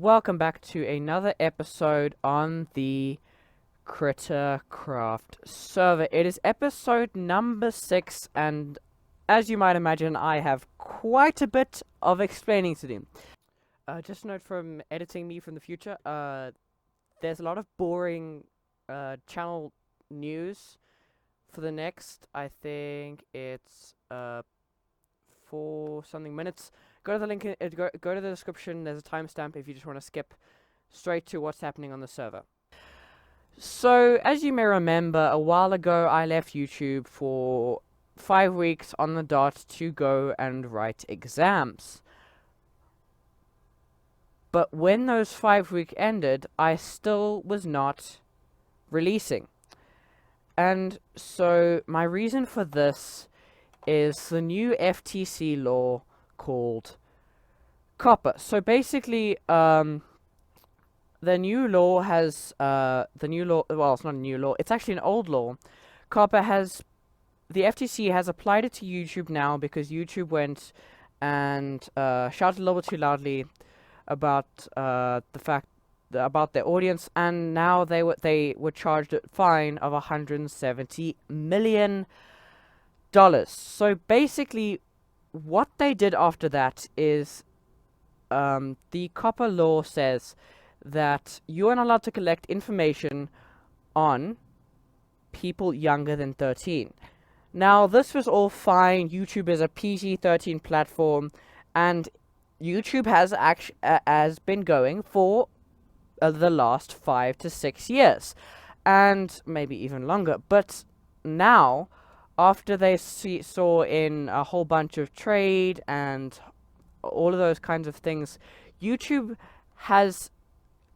welcome back to another episode on the Crittercraft server. It is episode number 6, and as you might imagine, I have quite a bit of explaining to do. Just a note from editing me from the future, there's a lot of boring channel news for the next, I think it's 4 something minutes. Go to the link, go to the description, there's a timestamp if you just want to skip straight to what's happening on the server. So, as you may remember, a while ago I left YouTube for 5 weeks on the dot to go and write exams. But when those 5 weeks ended, I still was not releasing. And so, my reason for this is the new FTC law called COPPA. So basically, the new law has, well, it's not a new law, it's actually an old law. COPPA has, the FTC has applied it to YouTube now because YouTube went and shouted a little bit too loudly about about their audience, and now they were charged a fine of $170 million. So basically, what they did after that is, the COPPA law says that you are not allowed to collect information on people younger than 13. Now, this was all fine. YouTube is a PG-13 platform, and YouTube has been going for the last 5 to 6 years, and maybe even longer. But now, after they saw in a whole bunch of trade and all of those kinds of things, YouTube has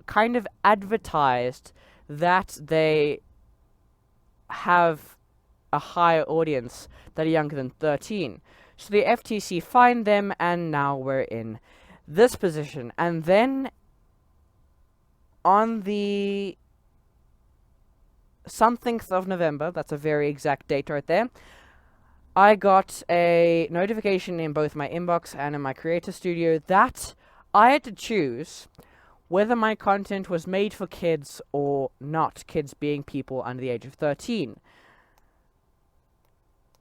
kind of advertised that they have a higher audience that are younger than 13. So the FTC fined them, and now we're in this position. And then on the something of November, that's a very exact date right there, I got a notification in both my inbox and in my creator studio that I had to choose whether my content was made for kids or not, kids being people under the age of 13.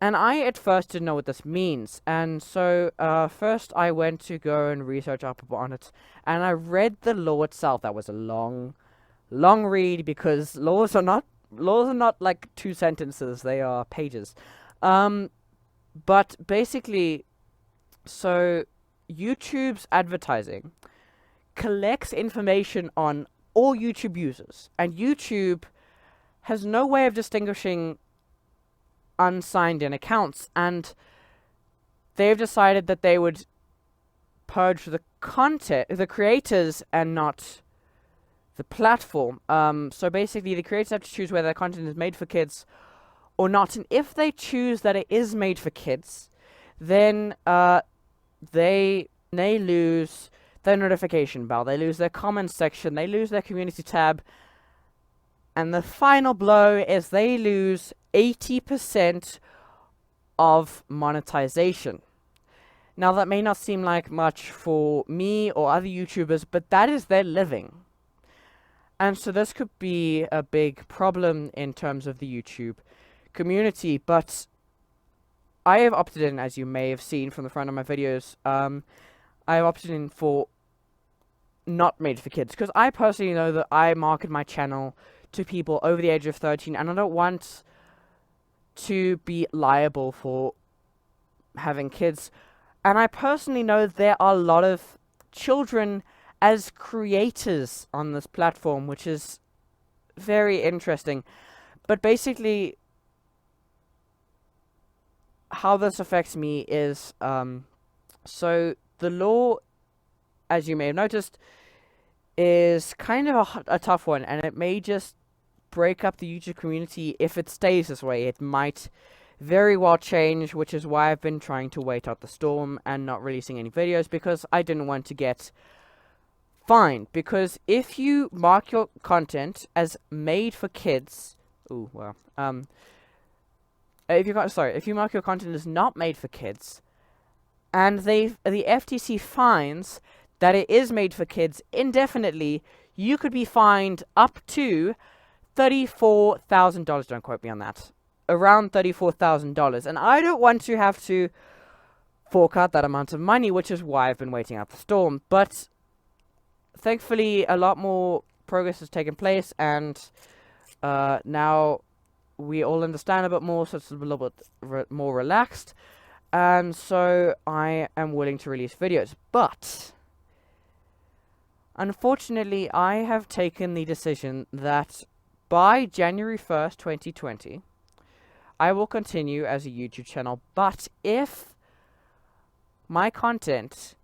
And I at first didn't know what this means, and so first I went to go and research up on it, and I read the law itself. That was a long read, because laws are not like 2 sentences, they are pages. But basically, so YouTube's advertising collects information on all YouTube users, and YouTube has no way of distinguishing unsigned in accounts, and they've decided that they would purge the creators and not the platform. So basically, the creators have to choose whether their content is made for kids or not, and if they choose that it is made for kids, then they lose their notification bell, they lose their comments section, they lose their community tab, and the final blow is they lose 80% of monetization. Now, that may not seem like much for me or other YouTubers, but that is their living. And so this could be a big problem in terms of the YouTube community, but I have opted in, as you may have seen from the front of my videos, I have opted in for not made for kids, because I personally know that I market my channel to people over the age of 13, and I don't want to be liable for having kids. And I personally know there are a lot of children as creators on this platform, which is very interesting. But basically, how this affects me is, so the law, as you may have noticed, is kind of a tough one, and it may just break up the YouTube community if it stays this way. It might very well change, which is why I've been trying to wait out the storm and not releasing any videos, because I didn't want to get fined. Because if you mark your content as made for kids, if you mark your content as not made for kids, and the FTC fines, that it is made for kids indefinitely, you could be fined up to $34,000. Don't quote me on that. Around $34,000. And I don't want to have to fork out that amount of money, which is why I've been waiting out the storm. But thankfully, a lot more progress has taken place, and now we all understand a bit more, so it's a little bit more relaxed. And so I am willing to release videos. But unfortunately, I have taken the decision that by January 1st, 2020, I will continue as a YouTube channel. But if my content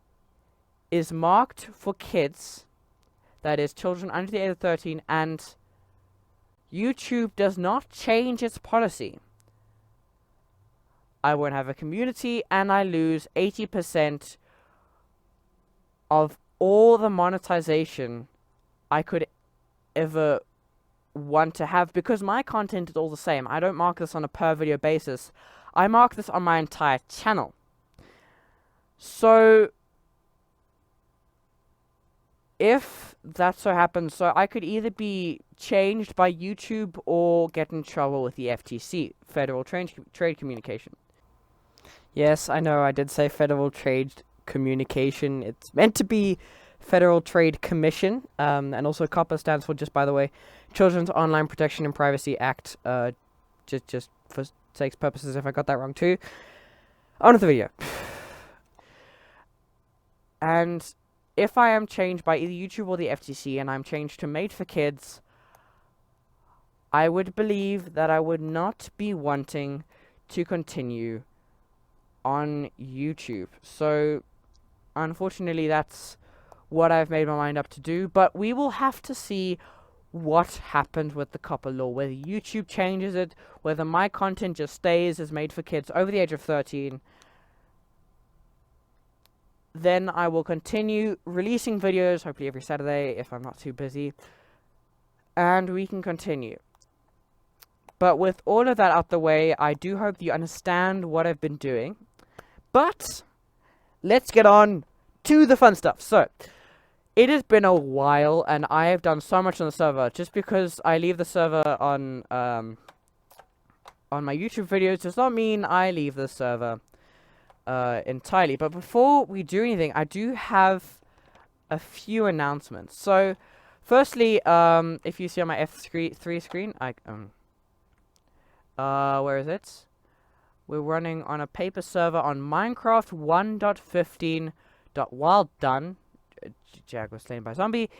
is marked for kids, that is children under the age of 13, and YouTube does not change its policy, I won't have a community, and I lose 80% of all the monetization I could ever want to have, because my content is all the same. I don't mark this on a per video basis. I mark this on my entire channel. So if that so happens, so I could either be changed by YouTube or get in trouble with the FTC, Federal Trade Communication. Yes, I know I did say Federal Trade Communication. It's meant to be Federal Trade Commission, and also COPPA stands for, just by the way, Children's Online Protection and Privacy Act, just for sake's purposes, if I got that wrong too. On with the video. And if I am changed by either YouTube or the FTC, and I'm changed to Made for Kids, I would believe that I would not be wanting to continue on YouTube. So unfortunately, that's what I've made my mind up to do. But we will have to see what happens with the COPPA law, whether YouTube changes it, whether my content just stays as Made for Kids over the age of 13. Then I will continue releasing videos, hopefully every Saturday if I'm not too busy, and we can continue. But with all of that out the way, I do hope you understand what I've been doing. But let's get on to the fun stuff. So it has been a while, and I have done so much on the server. Just because I leave the server on my YouTube videos does not mean I leave the server entirely. But before we do anything, I do have a few announcements. So firstly, if you see on my F3 screen, where is it? We're running on a paper server on Minecraft 1.15.wilddone. Jag was slain by zombie.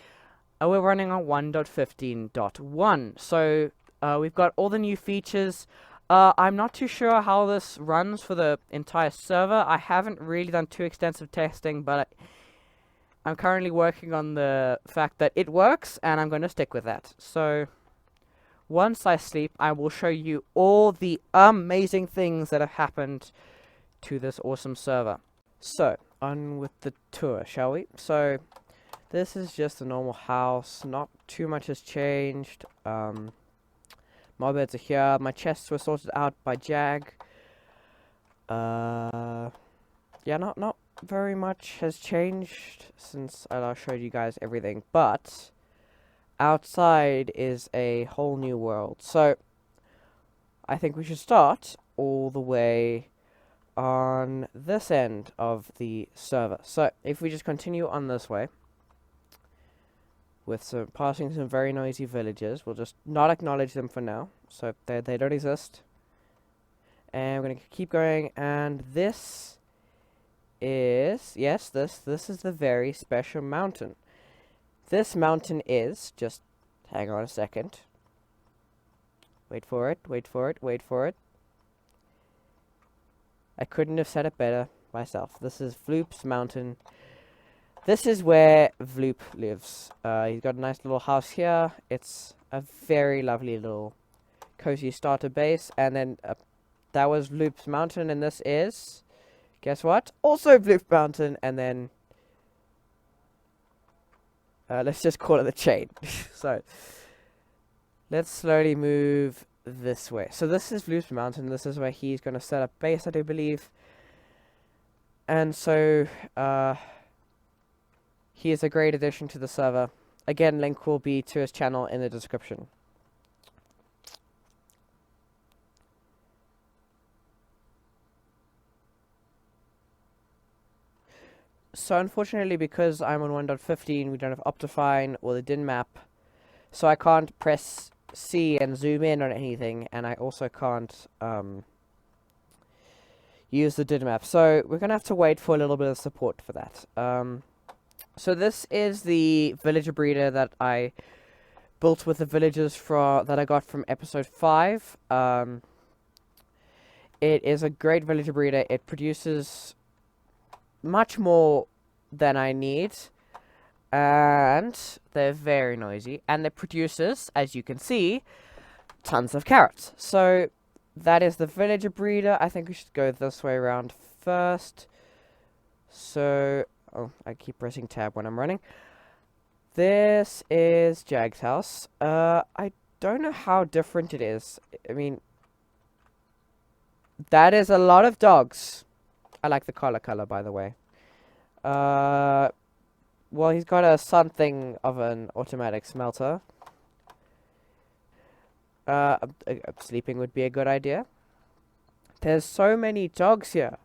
We're running on 1.15.1. So we've got all the new features. I'm not too sure how this runs for the entire server. I haven't really done too extensive testing, but I'm currently working on the fact that it works, and I'm going to stick with that. So once I sleep, I will show you all the amazing things that have happened to this awesome server. So, on with the tour, shall we? So, this is just a normal house. Not too much has changed. My beds are here. My chests were sorted out by Jag. Yeah, not very much has changed since I last showed you guys everything. But outside is a whole new world. So, I think we should start all the way on this end of the server. So, if we just continue on this way, with passing some very noisy villages, we'll just not acknowledge them for now. So, they don't exist. And we're going to keep going, and this is, yes, this is the very special mountain. This mountain is, just hang on a second. Wait for it, wait for it, wait for it. I couldn't have said it better myself. This is Vloop's mountain. This is where Vloop lives. He's got a nice little house here. It's a very lovely little cozy starter base. And then that was Vloop's mountain, and this is, guess what? Also Vloop's mountain, and then let's just call it the chain. So, let's slowly move this way. So this is Vloop's mountain. This is where he's going to set up base, I do believe. And so, He is a great addition to the server. Again, link will be to his channel in the description. So unfortunately, because I'm on 1.15, we don't have Optifine or the DIN map, so I can't press C and zoom in on anything, and I also can't use the DIN map. So we're gonna have to wait for a little bit of support for that. So this is the villager breeder that I built with the villagers that I got from episode 5. It is a great villager breeder. It produces much more than I need, and they're very noisy, and it produces, as you can see, tons of carrots. So that is the villager breeder. I think we should go this way around first. So, oh, I keep pressing tab when I'm running. This is Jag's house. I don't know how different it is. I mean, that is a lot of dogs. I like the color, by the way. Well, he's got a something of an automatic smelter. Sleeping would be a good idea. There's so many dogs here.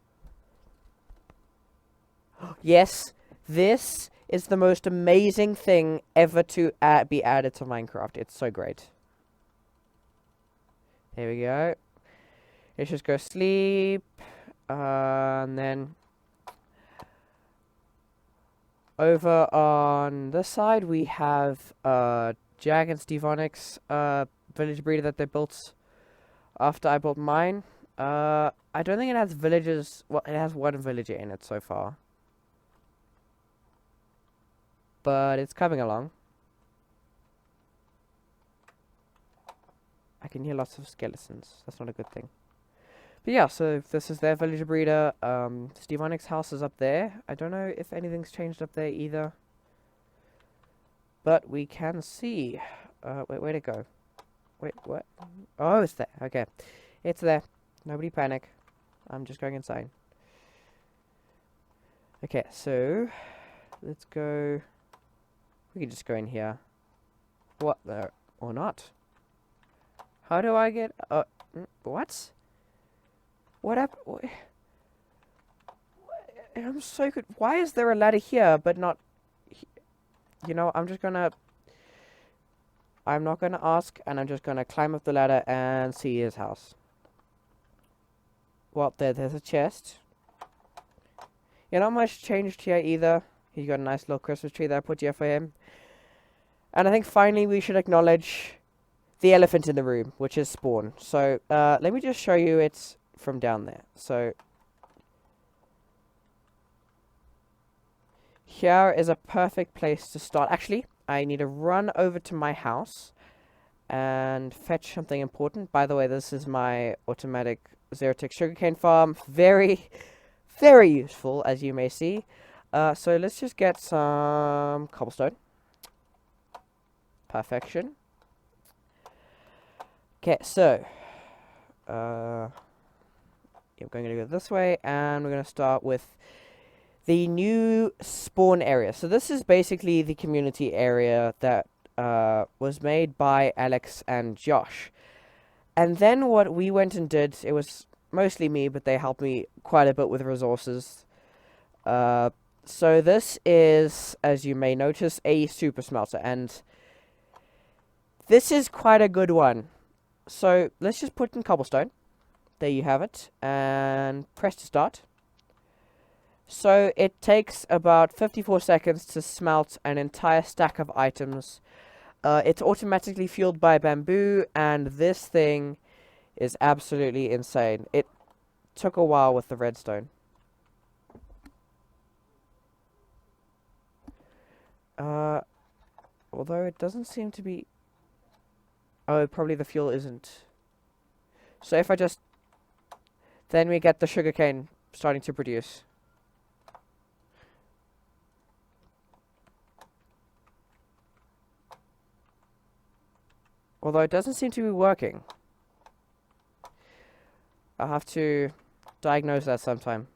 Yes, this is the most amazing thing ever to be added to Minecraft. It's so great. There we go. Let's just go sleep. And then over on this side we have Jag and Steve Onyx village breeder that they built after I built mine. I don't think it has villagers. Well, it has one villager in it so far, but it's coming along. I can hear lots of skeletons. That's not a good thing. But yeah, so this is their villager breeder. Steve Onyx's house is up there. I don't know if anything's changed up there either, but we can see. Wait, where'd it go? Wait, what? Oh, it's there. Okay, it's there. Nobody panic. I'm just going inside. Okay, so let's go. We can just go in here. What the? Or not? How do I get? What? What happened? I'm so good. Why is there a ladder here, but not? You know, I'm not gonna ask, and I'm just gonna climb up the ladder and see his house. Well, there's a chest. Yeah, not much changed here either. He's got a nice little Christmas tree that I put here for him. And I think finally we should acknowledge the elephant in the room, which is Spawn. So, let me just show you it from down there. So, here is a perfect place to start. Actually, I need to run over to my house and fetch something important. By the way, this is my automatic zero-tick sugarcane farm. Very, very useful, as you may see. So let's just get some cobblestone. Perfection. Okay, so yeah, we're going to go this way, and we're going to start with the new spawn area. So this is basically the community area that was made by Alex and Josh. And then what we went and did, it was mostly me, but they helped me quite a bit with resources. So this is, as you may notice, a super smelter, and this is quite a good one. So let's just put in cobblestone. There you have it, and press to start. So it takes about 54 seconds to smelt an entire stack of items. It's automatically fueled by bamboo, and this thing is absolutely insane. It took a while with the redstone. Although it doesn't seem to be... Oh, probably the fuel isn't. So if I just... Then we get the sugarcane starting to produce. Although it doesn't seem to be working. I'll have to diagnose that sometime.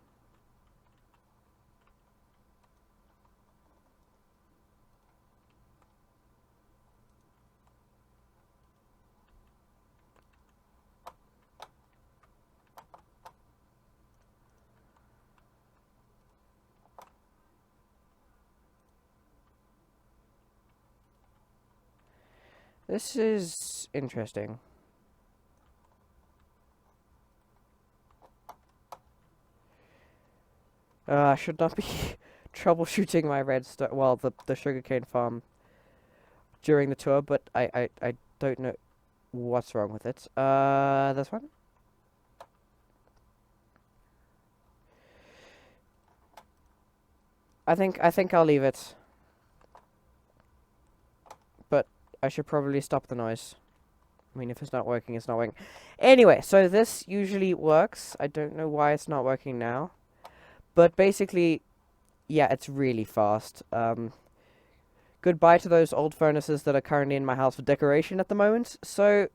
This is interesting. I should not be troubleshooting my redstone, well, the sugarcane farm during the tour, but I don't know what's wrong with it. This one? I think I'll leave it. But I should probably stop the noise. I mean, if it's not working, it's not working. Anyway, so this usually works. I don't know why it's not working now. But basically, yeah, it's really fast. Goodbye to those old furnaces that are currently in my house for decoration at the moment. So,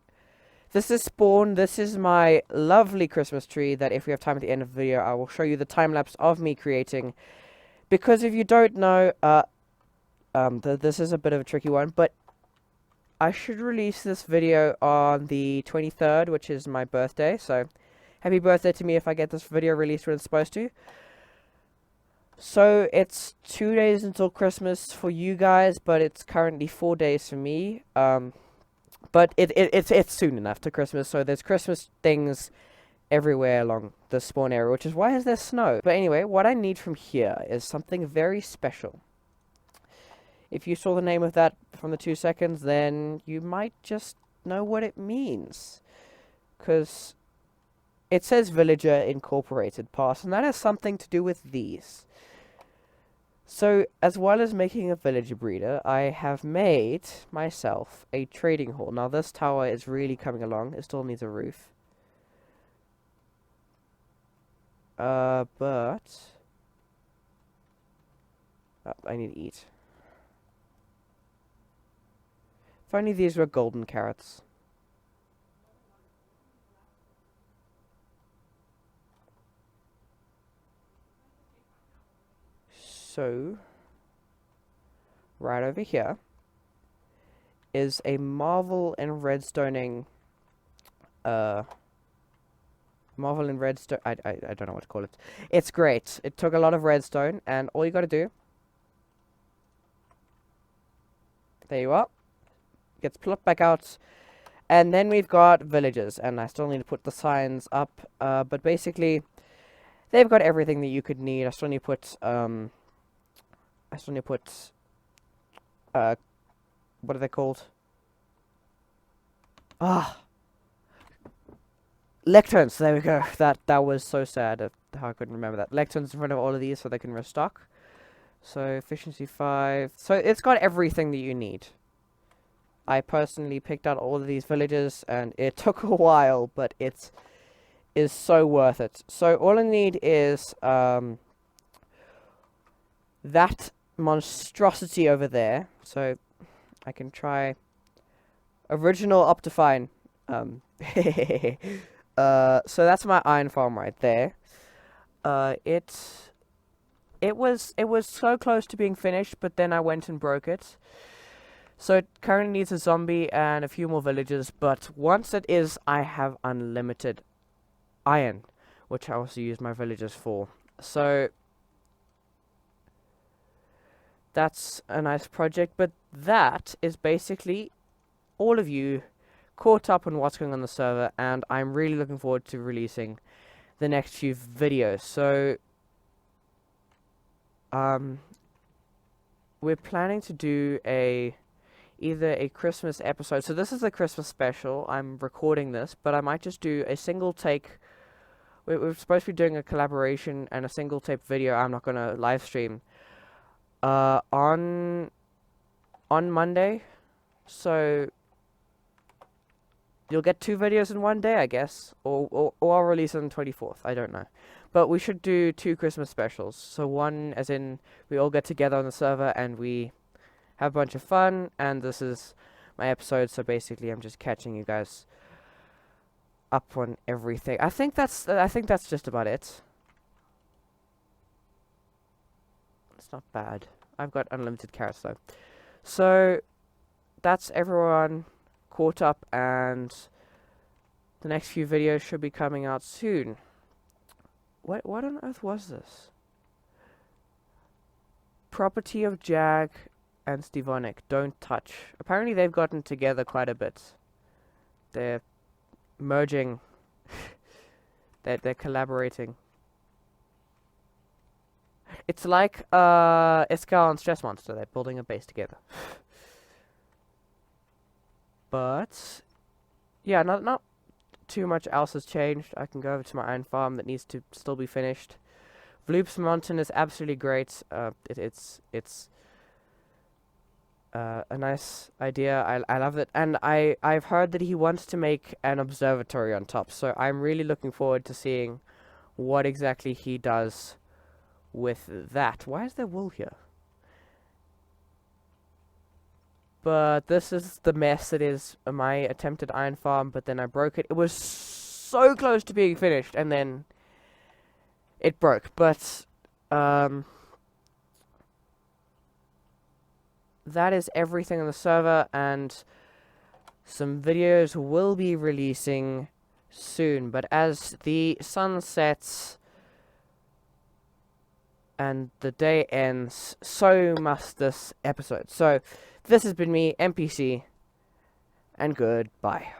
this is Spawn. This is my lovely Christmas tree that if we have time at the end of the video, I will show you the time-lapse of me creating. Because if you don't know, this is a bit of a tricky one, but I should release this video on the 23rd, which is my birthday, so happy birthday to me if I get this video released when it's supposed to. So it's 2 days until Christmas for you guys, but it's currently 4 days for me. But it's soon enough to Christmas, so there's Christmas things everywhere along the spawn area, which is why is there snow. But anyway, what I need from here is something very special. If you saw the name of that from the 2 seconds, then you might just know what it means. Because it says Villager Incorporated Pass, and that has something to do with these. So, as well as making a villager breeder, I have made myself a trading hall. Now, this tower is really coming along. It still needs a roof. But... oh, I need to eat. If only these were golden carrots. So, right over here is a marvel in redstoning, marvel in redstone, I don't know what to call it. It's great. It took a lot of redstone, and all you gotta do, there you are, gets plucked back out, and then we've got villagers, and I still need to put the signs up, but basically, they've got everything that you could need. I still need to put, what are they called? Lecterns, there we go. That was so sad how I couldn't remember that. Lecterns in front of all of these so they can restock. So, efficiency 5. So, it's got everything that you need. I personally picked out all of these villages, and it took a while, but it is so worth it. So, all I need is, that monstrosity over there. So, I can try original Optifine. So that's my iron farm right there. It was so close to being finished, but then I went and broke it. So it currently needs a zombie and a few more villagers, but once it is, I have unlimited iron, which I also use my villagers for. So that's a nice project, but that is basically all of you caught up on what's going on the server, and I'm really looking forward to releasing the next few videos. So we're planning to do either a Christmas episode. So this is a Christmas special. I'm recording this, but I might just do a single take. We're supposed to be doing a collaboration and a single tape video. I'm not gonna live stream on Monday. So you'll get 2 videos in one day, I guess, or I'll release it on the 24th. I don't know. But we should do 2 Christmas specials. So one, as in, we all get together on the server and we have a bunch of fun, and this is my episode. So basically, I'm just catching you guys up on everything. I think that's just about it. It's not bad. I've got unlimited carrots though. So that's everyone caught up, and the next few videos should be coming out soon. What on earth was this? Property of Jag and Stevonic don't touch. Apparently they've gotten together quite a bit. They're merging. They're collaborating. It's like Iskall and Stress Monster. They're building a base together. But yeah, not too much else has changed. I can go over to my iron farm that needs to still be finished. Vloop's Mountain is absolutely great. It's a nice idea. I love it, and I've heard that he wants to make an observatory on top. So I'm really looking forward to seeing what exactly he does with that. Why is there wool here? But this is the mess that is my attempted iron farm, but then I broke it. It was so close to being finished, and then it broke. But that is everything on the server, and some videos will be releasing soon. But as the sun sets and the day ends, so must this episode. So this has been me, NPC, and goodbye.